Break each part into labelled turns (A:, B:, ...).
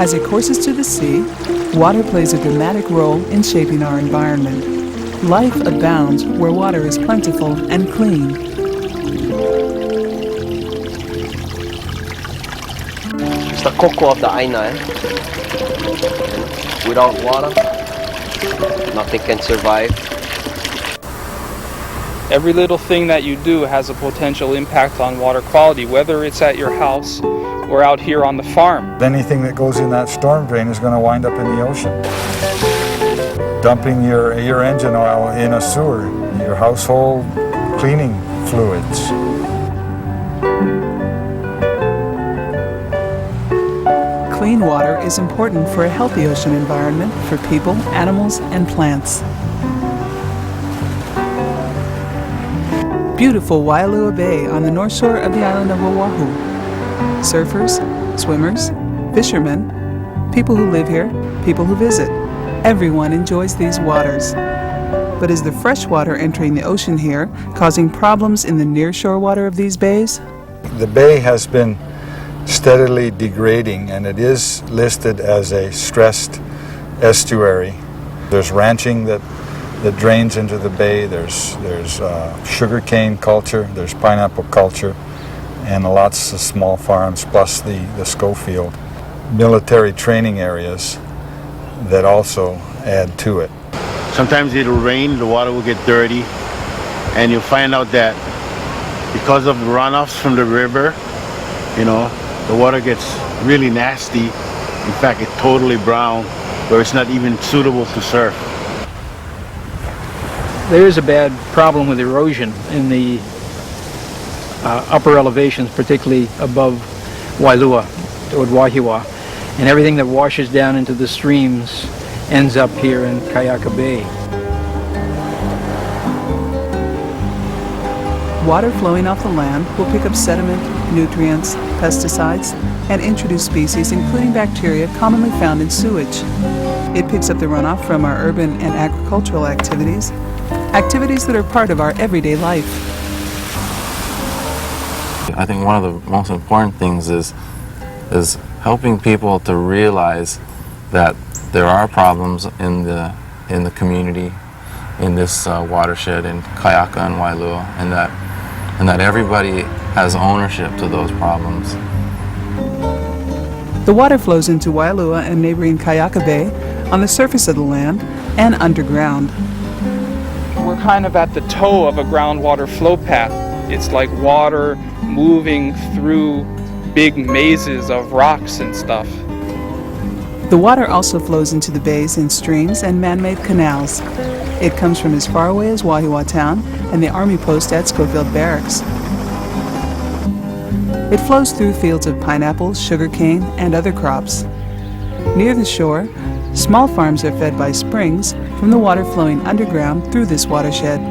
A: As it courses to the sea, water plays a dramatic role in shaping our environment. Life abounds where water is plentiful and clean.
B: It's the cocoa of the Aina. Without water, nothing can survive.
C: Every little thing that you do has a potential impact on water quality, whether it's at your house or out here on the farm.
D: Anything that goes in that storm drain is going to wind up in the ocean. Dumping your engine oil in a sewer, your household cleaning fluids.
A: Clean water is important for a healthy ocean environment for people, animals, and plants. Beautiful Wailua Bay on the north shore of the island of Oahu. Surfers, swimmers, fishermen, people who live here, people who visit. Everyone enjoys these waters. But is the fresh water entering the ocean here causing problems in the nearshore water of these bays?
D: The bay has been steadily degrading, and it is listed as a stressed estuary. There's ranching that drains into the bay, there's sugarcane culture, there's pineapple culture, and lots of small farms, plus the Schofield. Military training areas that also add to it.
E: Sometimes it'll rain, the water will get dirty, and you'll find out that because of the runoffs from the river, the water gets really nasty. In fact, it's totally brown, where it's not even suitable to surf.
F: There is a bad problem with erosion in the upper elevations, particularly above Wailua, toward Wahiwa, and everything that washes down into the streams ends up here in Kayaka Bay.
A: Water flowing off the land will pick up sediment, nutrients, pesticides, and introduce species including bacteria commonly found in sewage. It picks up the runoff from our urban and agricultural activities that are part of our everyday life.
G: I think one of the most important things is helping people to realize that there are problems in the community, in this watershed in Kayaka and Wailua, and that everybody has ownership to those problems.
A: The water flows into Wailua and neighboring Kayaka Bay on the surface of the land and underground.
C: We're kind of at the toe of a groundwater flow path. It's like water moving through big mazes of rocks and stuff.
A: The water also flows into the bays in streams and man-made canals. It comes from as far away as Wahiwa Town and the Army post at Schofield Barracks. It flows through fields of pineapples, sugarcane, and other crops. Near the shore, small farms are fed by springs from the water flowing underground through this watershed.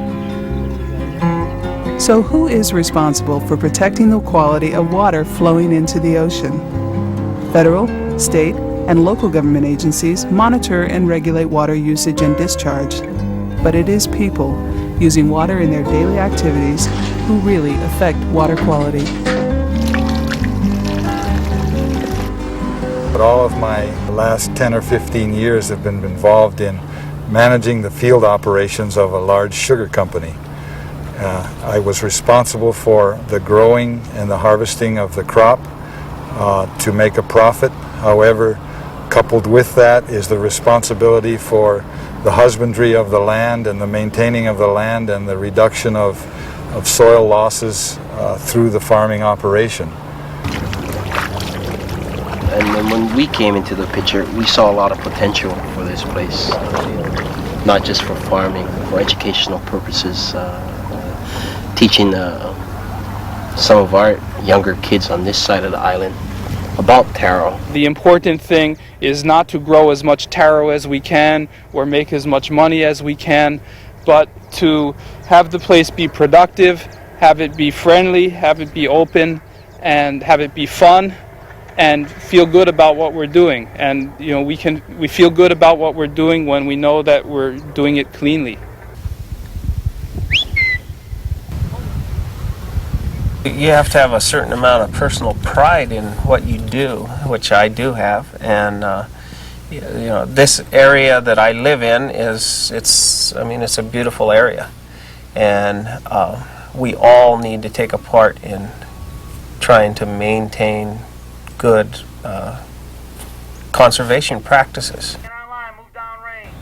A: So who is responsible for protecting the quality of water flowing into the ocean? Federal, state, and local government agencies monitor and regulate water usage and discharge. But it is people using water in their daily activities who really affect water quality.
D: But all of my last 10 or 15 years have been involved in managing the field operations of a large sugar company. I was responsible for the growing and the harvesting of the crop to make a profit. However, coupled with that is the responsibility for the husbandry of the land and the maintaining of the land and the reduction of soil losses through the farming operation.
B: And then when we came into the picture, we saw a lot of potential for this place, not just for farming, for educational purposes, teaching some of our younger kids on this side of the island about taro.
C: The important thing is not to grow as much taro as we can or make as much money as we can, but to have the place be productive, have it be friendly, have it be open, and have it be fun, and feel good about what we're doing. And we feel good about what we're doing when we know that we're doing it cleanly.
H: You have to have a certain amount of personal pride in what you do, which I do have, and you know, this area that I live in it's a beautiful area, and we all need to take a part in trying to maintain good conservation practices.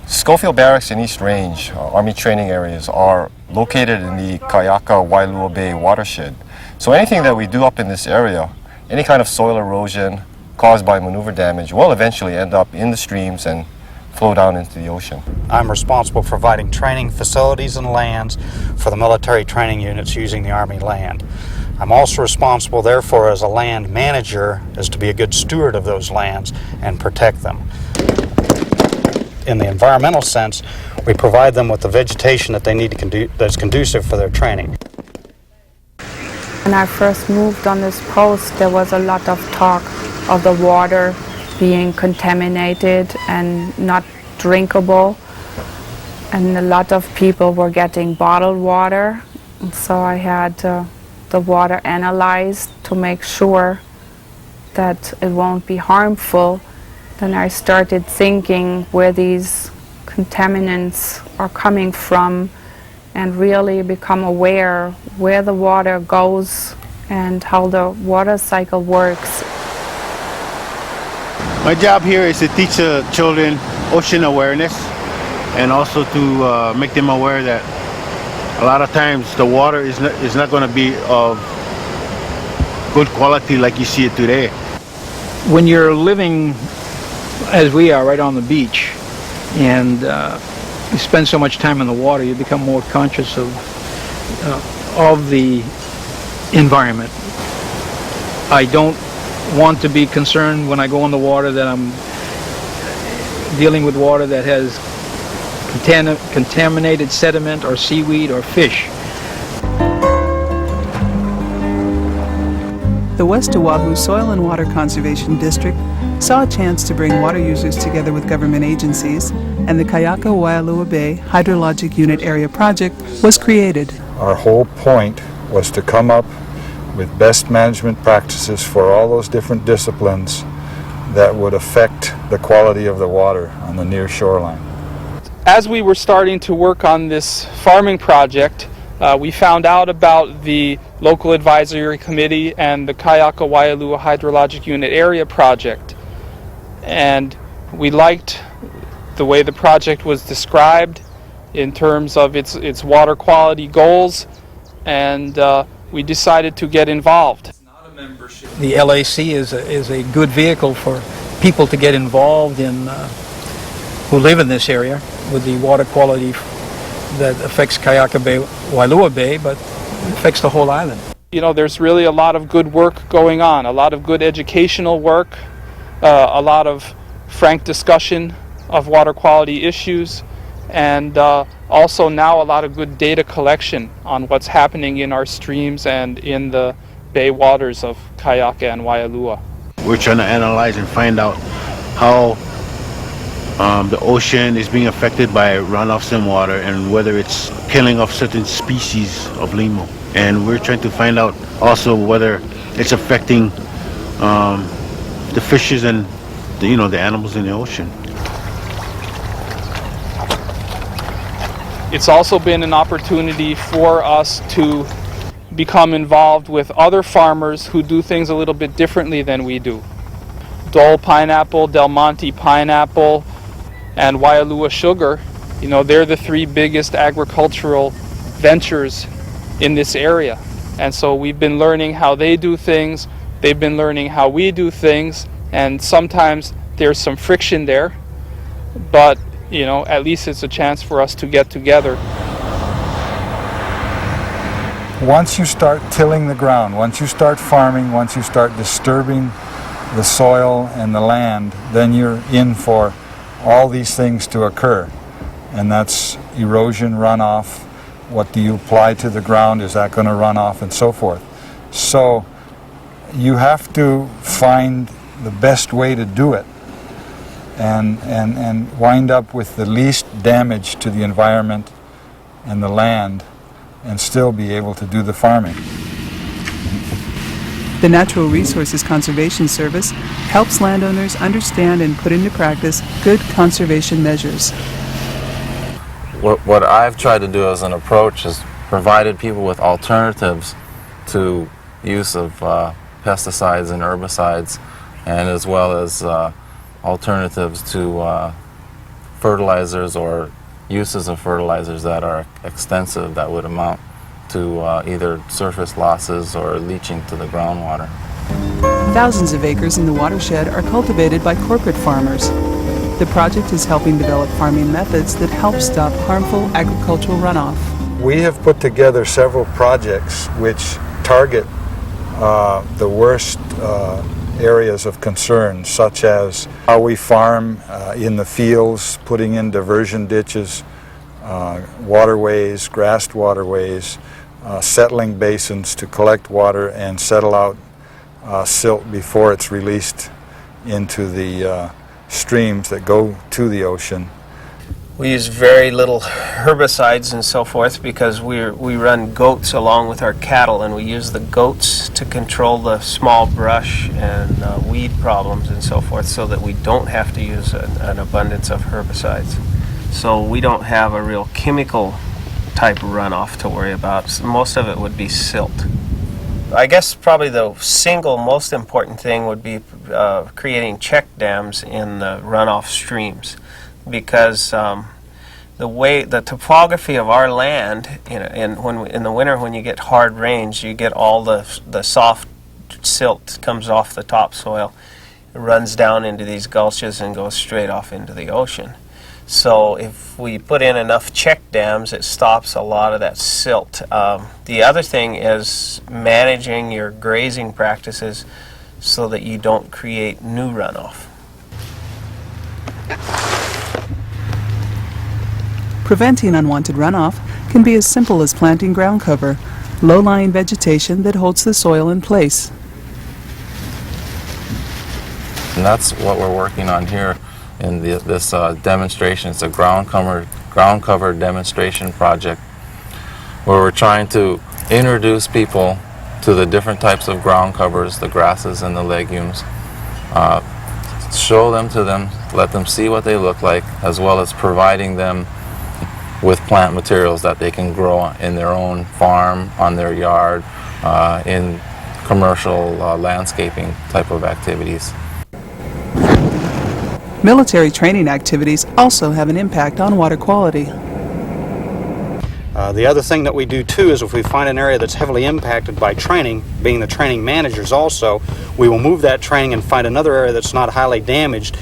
I: Schofield Barracks and East Range Army training areas are located in the Kaika-Wailua Bay watershed. So anything that we do up in this area, any kind of soil erosion caused by maneuver damage, will eventually end up in the streams and flow down into the ocean.
J: I'm responsible for providing training facilities and lands for the military training units using the Army land. I'm also responsible, therefore, as a land manager, is to be a good steward of those lands and protect them. In the environmental sense, we provide them with the vegetation that they need to that's conducive for their training.
K: When I first moved on this post, there was a lot of talk of the water being contaminated and not drinkable, and a lot of people were getting bottled water. And so I had the water analyzed to make sure that it won't be harmful. Then I started thinking where these contaminants are coming from and really become aware where the water goes and how the water cycle works.
E: My job here is to teach the children ocean awareness and also to make them aware that a lot of times the water is not going to be of good quality like you see it today.
F: When you're living as we are right on the beach and you spend so much time in the water, you become more conscious of the environment. I don't want to be concerned when I go in the water that I'm dealing with water that has contaminated sediment or seaweed or fish.
A: The West Oahu Soil and Water Conservation District saw a chance to bring water users together with government agencies, and the Kaika-Wailua Bay Hydrologic Unit Area Project was created.
D: Our whole point was to come up with best management practices for all those different disciplines that would affect the quality of the water on the near shoreline.
C: As we were starting to work on this farming project, we found out about the local advisory committee and the Kaika-Wailua Hydrologic Unit Area Project. And we liked the way the project was described in terms of its water quality goals, and we decided to get involved.
F: The LAC is a good vehicle for people to get involved in who live in this area with the water quality that affects Kaika-Wailua Bay, but affects the whole island.
C: You know, there's really a lot of good work going on, a lot of good educational work, a lot of frank discussion of water quality issues, and also now a lot of good data collection on what's happening in our streams and in the bay waters of Kaika and Wailua.
E: We're trying to analyze and find out how the ocean is being affected by runoffs in water and whether it's killing off certain species of Lineau. And we're trying to find out also whether it's affecting the fishes and the animals in the ocean.
C: It's also been an opportunity for us to become involved with other farmers who do things a little bit differently than we do. Dole pineapple, Del Monte pineapple, and Wailua sugar, you know, they're the three biggest agricultural ventures in this area. And so we've been learning how they do things, they've been learning how we do things, and sometimes there's some friction there, but you know, at least it's a chance for us to get together.
D: Once you start tilling the ground, once you start farming, once you start disturbing the soil and the land, then you're in for all these things to occur. And that's erosion, runoff, what do you apply to the ground, is that going to run off, and so forth. So you have to find the best way to do it and wind up with the least damage to the environment and the land and still be able to do the farming.
A: The Natural Resources Conservation Service helps landowners understand and put into practice good conservation measures.
G: What I've tried to do as an approach is provided people with alternatives to use of pesticides and herbicides, and as well as alternatives to fertilizers or uses of fertilizers that are extensive, that would amount to either surface losses or leaching to the groundwater.
A: Thousands of acres in the watershed are cultivated by corporate farmers. The project is helping develop farming methods that help stop harmful agricultural runoff.
D: We have put together several projects which target the worst areas of concern, such as how we farm in the fields, putting in diversion ditches, waterways, grassed waterways, settling basins to collect water and settle out silt before it's released into the streams that go to the ocean.
H: We use very little herbicides and so forth because we run goats along with our cattle, and we use the goats to control the small brush and weed problems and so forth, so that we don't have to use an abundance of herbicides. So we don't have a real chemical type runoff to worry about. So most of it would be silt. I guess probably the single most important thing would be creating check dams in the runoff streams, because the topography of our land, in the winter when you get hard rains, you get all the soft silt comes off the topsoil, it runs down into these gulches and goes straight off into the ocean. So if we put in enough check dams, it stops a lot of that silt. The other thing is managing your grazing practices so that you don't create new runoff.
A: Preventing unwanted runoff can be as simple as planting ground cover, low-lying vegetation that holds the soil in place.
G: And that's what we're working on here in this demonstration. It's a ground cover demonstration project where we're trying to introduce people to the different types of ground covers, the grasses and the legumes, show them to them, let them see what they look like, as well as providing them with plant materials that they can grow in their own farm, on their yard, in commercial landscaping type of activities.
A: Military training activities also have an impact on water quality.
J: The other thing that we do too is if we find an area that's heavily impacted by training, being the training managers also, we will move that training and find another area that's not highly damaged.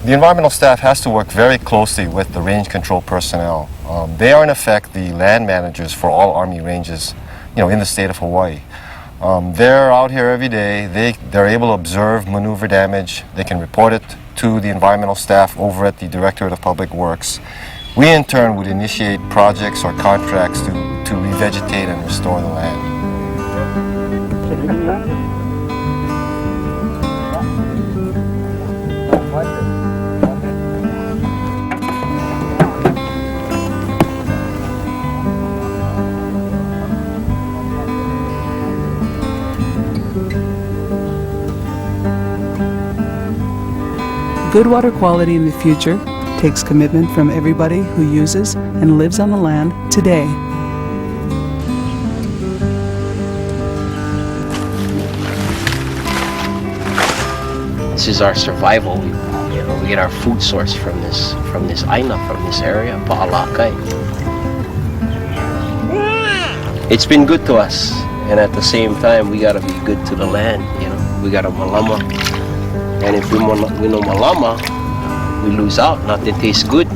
I: The environmental staff has to work very closely with the range control personnel. They are in effect the land managers for all Army ranges, in the state of Hawaii. They're out here every day. They're able to observe maneuver damage. They can report it to the environmental staff over at the Directorate of Public Works. We in turn would initiate projects or contracts to revegetate and restore the land.
A: Good water quality in the future takes commitment from everybody who uses and lives on the land today.
B: This is our survival. We get our food source from this aina, from this area, Pa'alakai. It's been good to us, and at the same time, we gotta be good to the land. We gotta malama, and if we no malama, we lose out. Nothing tastes good.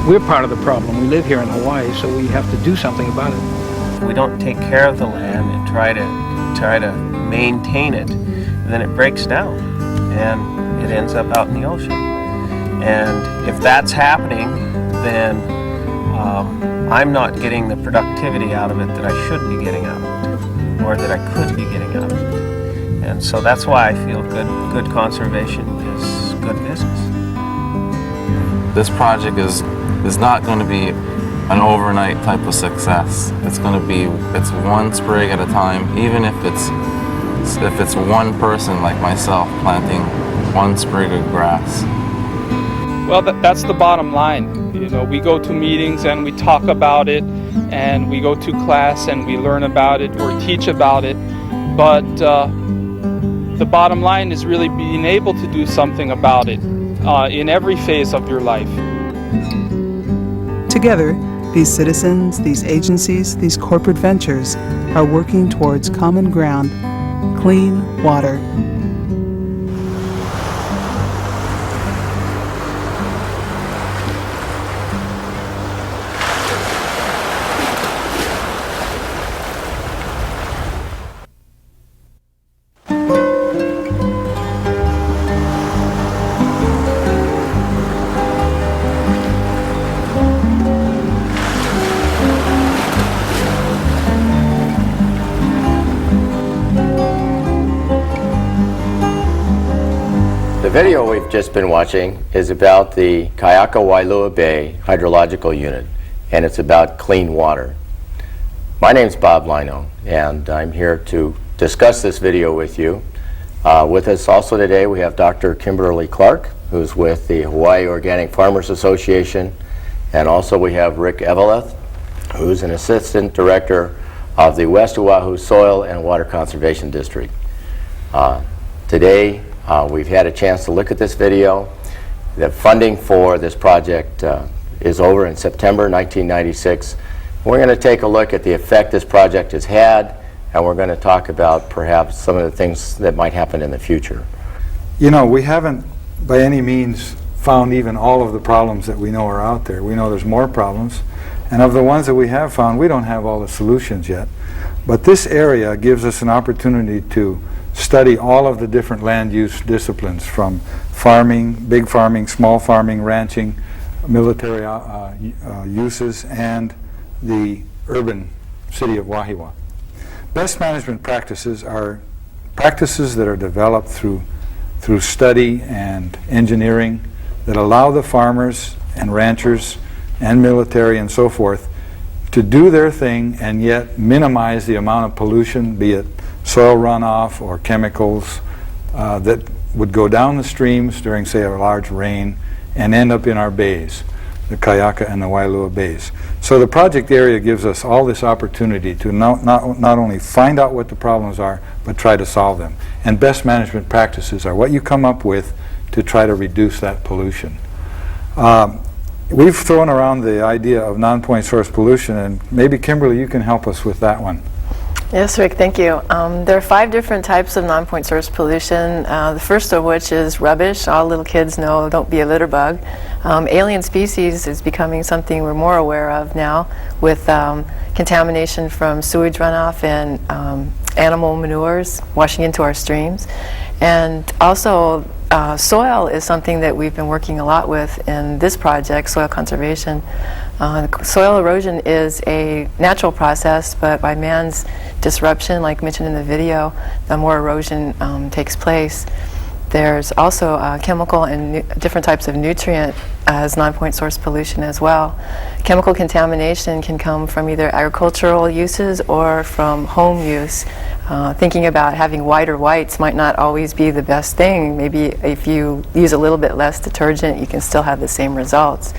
F: We're part of the problem. We live here in Hawaii, so we have to do something about it.
H: If we don't take care of the land and try to maintain it, then it breaks down and it ends up out in the ocean. And if that's happening, then I'm not getting the productivity out of it that I should be getting out of it, or that I could be getting out of it. And so that's why I feel good conservation is good business.
G: This project is not going to be an overnight type of success. It's one sprig at a time, even if it's one person like myself planting one sprig of grass.
C: Well, that's the bottom line. You know, we go to meetings and we talk about it, and we go to class and we learn about it or teach about it, but the bottom line is really being able to do something about it in every phase of your life.
A: Together, these citizens, these agencies, these corporate ventures are working towards common ground, clean water.
L: The video we've just been watching is about the Kaika-Wailua Bay Hydrological Unit, and it's about clean water. My name's Bob Lineau, and I'm here to discuss this video with you. With us also today we have Dr. Kimberly Clarke, who's with the Hawaii Organic Farmers Association, and also we have Rick Eveleth, who's an Assistant Director of the West Oahu Soil and Water Conservation District. Today we've had a chance to look at this video. The funding for this project is over in September 1996. We're going to take a look at the effect this project has had, and we're going to talk about perhaps some of the things that might happen in the future.
D: You know, we haven't by any means found even all of the problems that we know are out there. We know there's more problems, and of the ones that we have found, we don't have all the solutions yet. But this area gives us an opportunity to study all of the different land use disciplines, from farming, big farming, small farming, ranching, military uses, and the urban city of Wahiawa. Best management practices are practices that are developed through study and engineering that allow the farmers and ranchers and military and so forth to do their thing and yet minimize the amount of pollution, be it soil runoff or chemicals that would go down the streams during, say, a large rain and end up in our bays, the Kawika and the Wailua bays. So the project area gives us all this opportunity to not only find out what the problems are, but try to solve them. And best management practices are what you come up with to try to reduce that pollution. We've thrown around the idea of non-point source pollution, and maybe Kimberly, you can help us with that one.
M: Yes, Rick, thank you. There are 5 different types of non-point source pollution, the first of which is rubbish. All little kids know, don't be a litter bug. Alien species is becoming something we're more aware of now, with contamination from sewage runoff and animal manures washing into our streams. And also soil is something that we've been working a lot with in this project, soil conservation. Soil erosion is a natural process, but by man's disruption, like mentioned in the video, the more erosion takes place. There's also chemical and different types of nutrient as non-point source pollution as well. Chemical contamination can come from either agricultural uses or from home use. Thinking about having whiter whites might not always be the best thing. Maybe if you use a little bit less detergent, you can still have the same results.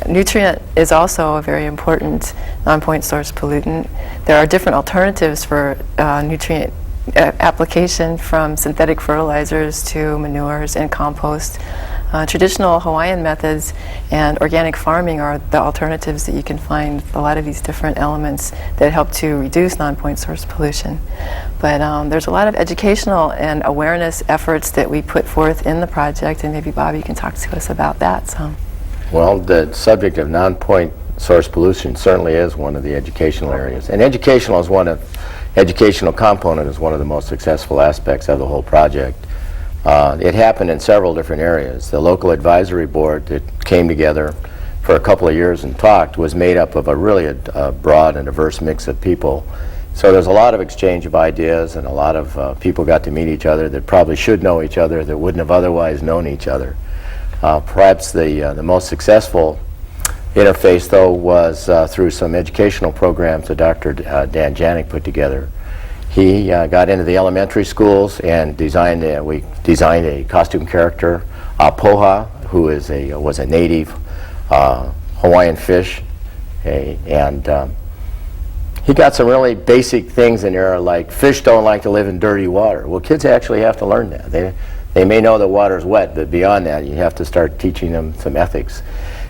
M: Nutrient is also a very important non-point source pollutant. There are different alternatives for nutrient application, from synthetic fertilizers to manures and compost. Traditional Hawaiian methods and organic farming are the alternatives that you can find a lot of these different elements that help to reduce non-point source pollution. But there's a lot of educational and awareness efforts that we put forth in the project, and maybe Bob, you can talk to us about that some.
L: Well, the subject of non-point source pollution certainly is one of the educational areas. And educational component is one of the most successful aspects of the whole project. It happened in several different areas. The local advisory board that came together for a couple of years and talked was made up of a really broad and diverse mix of people. So there's a lot of exchange of ideas, and a lot of people got to meet each other that probably should know each other that wouldn't have otherwise known each other. Perhaps the most successful interface, though, was through some educational programs that Dr. Dan Janik put together. He got into the elementary schools and we designed a costume character, Apuakehau, who was a native Hawaiian fish, and he got some really basic things in there, like fish don't like to live in dirty water. Well, kids actually have to learn that. They may know that water is wet, but beyond that, you have to start teaching them some ethics.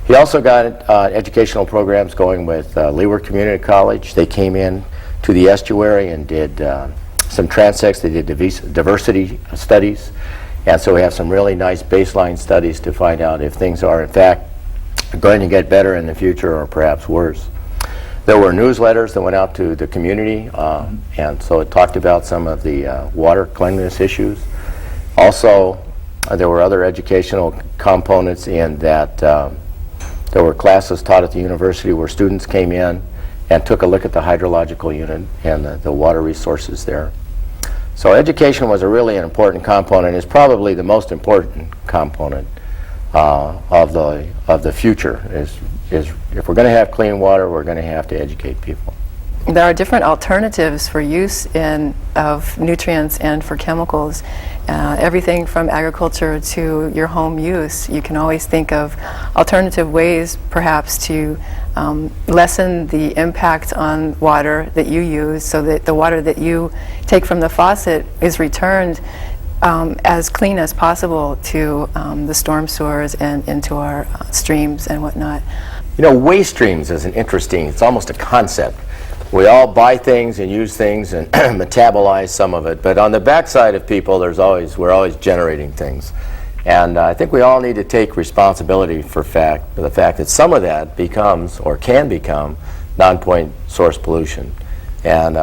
L: He also got educational programs going with Leeward Community College. They came in to the estuary and did some transects. They did diversity studies. And so we have some really nice baseline studies to find out if things are, in fact, going to get better in the future or perhaps worse. There were newsletters that went out to the community, and so it talked about some of the water cleanliness issues. Also, there were other educational components in that there were classes taught at the university where students came in and took a look at the hydrological unit and the water resources there. So education was really an important component. It's probably the most important component of the future. Is if we're going to have clean water, we're going to have to educate people.
M: There are different alternatives for use of nutrients and for chemicals. Everything from agriculture to your home use. You can always think of alternative ways, perhaps, to lessen the impact on water that you use, so that the water that you take from the faucet is returned as clean as possible to the storm sewers and into our streams and whatnot.
L: You know, waste streams is it's almost a concept. We all buy things and use things and metabolize some of it, but on the backside of people, we're always generating things. And I think we all need to take responsibility for the fact that some of that becomes or can become non-point source pollution. And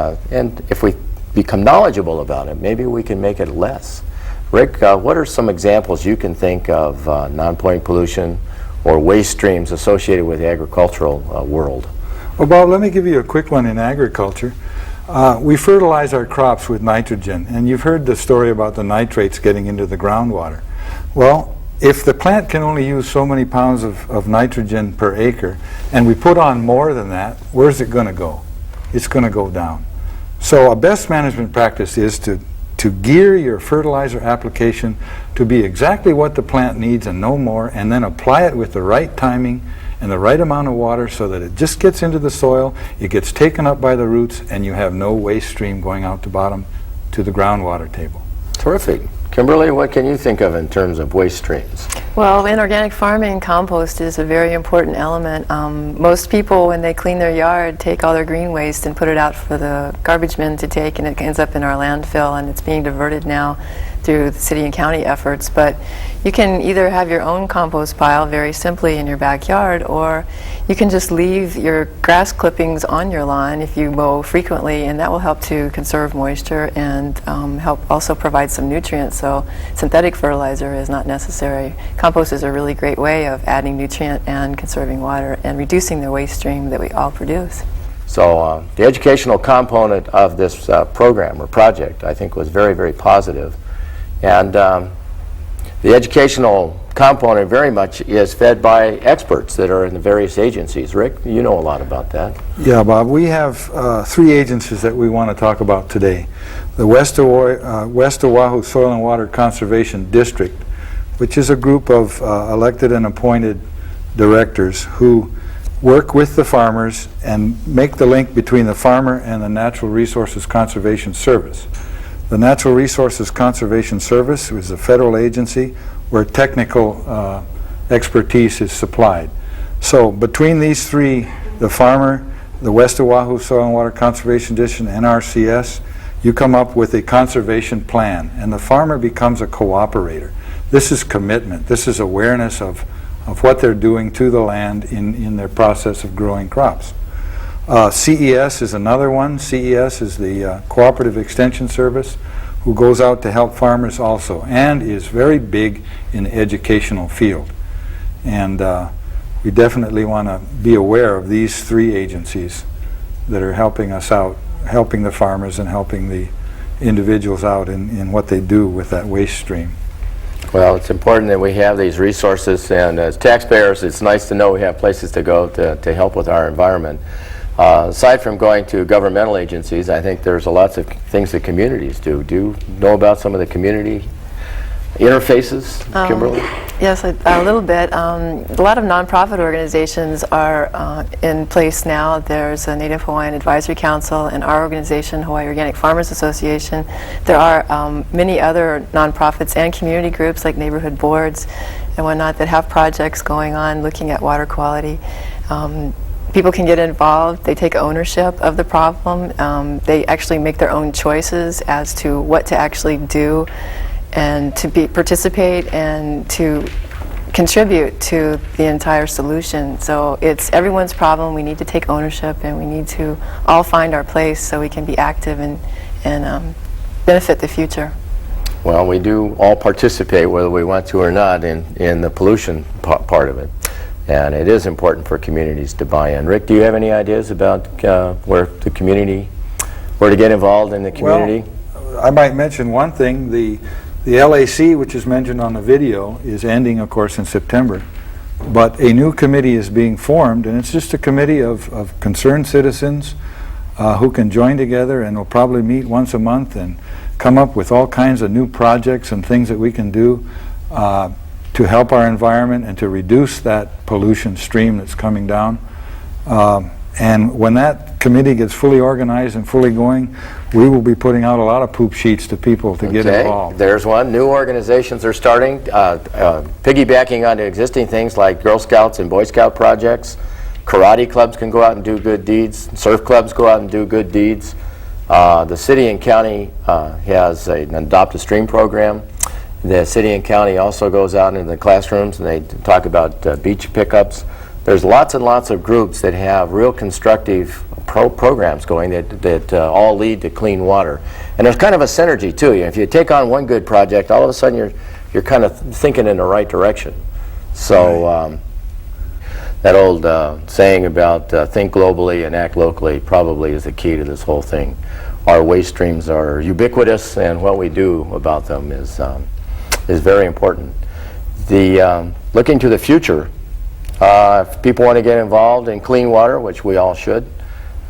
L: if we become knowledgeable about it, maybe we can make it less. Rick, what are some examples you can think of non-point pollution or waste streams associated with the agricultural world?
D: Well, Bob, let me give you a quick one in agriculture. We fertilize our crops with nitrogen, and you've heard the story about the nitrates getting into the groundwater. Well, if the plant can only use so many pounds of nitrogen per acre, and we put on more than that, where's it going to go? It's going to go down. So a best management practice is to gear your fertilizer application to be exactly what the plant needs and no more, and then apply it with the right timing and the right amount of water so that it just gets into the soil, it gets taken up by the roots, and you have no waste stream going out the bottom to the groundwater table.
L: Terrific. Kimberly, what can you think of in terms of waste streams?
M: Well, in organic farming, compost is a very important element. Most people, when they clean their yard, take all their green waste and put it out for the garbage men to take, and it ends up in our landfill, and it's being diverted now through the city and county efforts. But you can either have your own compost pile very simply in your backyard, or you can just leave your grass clippings on your lawn if you mow frequently, and that will help to conserve moisture and help also provide some nutrients. So synthetic fertilizer is not necessary. Compost is a really great way of adding nutrient and conserving water and reducing the waste stream that we all produce.
L: So the educational component of this program or project, I think, was very, very positive. And the educational component very much is fed by experts that are in the various agencies. Rick, you know a lot about that.
D: Yeah, Bob, we have 3 agencies that we want to talk about today. The West Oahu Soil and Water Conservation District, which is a group of elected and appointed directors who work with the farmers and make the link between the farmer and the Natural Resources Conservation Service. The Natural Resources Conservation Service is a federal agency where technical expertise is supplied. So between these 3, the farmer, the West Oahu Soil and Water Conservation District, and NRCS, you come up with a conservation plan, and the farmer becomes a cooperator. This is commitment. This is awareness of what they're doing to the land in their process of growing crops. CES is another one. CES is the Cooperative Extension Service, who goes out to help farmers also, and is very big in the educational field. And we definitely want to be aware of these 3 agencies that are helping us out, helping the farmers and helping the individuals out in what they do with that waste stream.
L: Well, it's important that we have these resources, and as taxpayers, it's nice to know we have places to go to help with our environment. Aside from going to governmental agencies, I think there's lots of things that communities do. Do you know about some of the community interfaces, Kimberly?
M: Yes, a little bit. A lot of nonprofit organizations are in place now. There's a Native Hawaiian Advisory Council and our organization, Hawaii Organic Farmers Association. There are many other nonprofits and community groups like neighborhood boards and whatnot that have projects going on looking at water quality. People can get involved. They take ownership of the problem. They actually make their own choices as to what to actually do and to participate and to contribute to the entire solution. So it's everyone's problem. We need to take ownership, and we need to all find our place so we can be active and benefit the future.
L: Well, we do all participate, whether we want to or not, in the pollution part of it. And it is important for communities to buy in. Rick, do you have any ideas about where to get involved in the community?
D: Well, I might mention one thing. The LAC, which is mentioned on the video, is ending, of course, in September. But a new committee is being formed, and it's just a committee of concerned citizens who can join together, and will probably meet once a month and come up with all kinds of new projects and things that we can do to help our environment and to reduce that pollution stream that's coming down. And when that committee gets fully organized and fully going, we will be putting out a lot of poop sheets to people to get involved.
L: There's one. New organizations are starting, piggybacking onto existing things like Girl Scouts and Boy Scout projects. Karate clubs can go out and do good deeds. Surf clubs go out and do good deeds. The city and county has an Adopt a Stream program. The city and county also goes out into the classrooms and they talk about beach pickups. There's lots and lots of groups that have real constructive programs going that all lead to clean water. And there's kind of a synergy too. If you take on one good project, all of a sudden you're kind of thinking in the right direction. So that old saying about think globally and act locally probably is the key to this whole thing. Our waste streams are ubiquitous, and what we do about them is very important. Looking to the future, if people want to get involved in clean water, which we all should,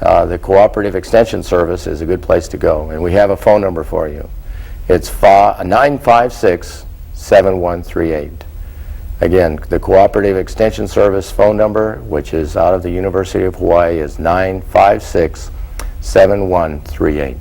L: the Cooperative Extension Service is a good place to go, and we have a phone number for you. It's 956-7138. Again, the Cooperative Extension Service phone number, which is out of the University of Hawaii, is 956-7138.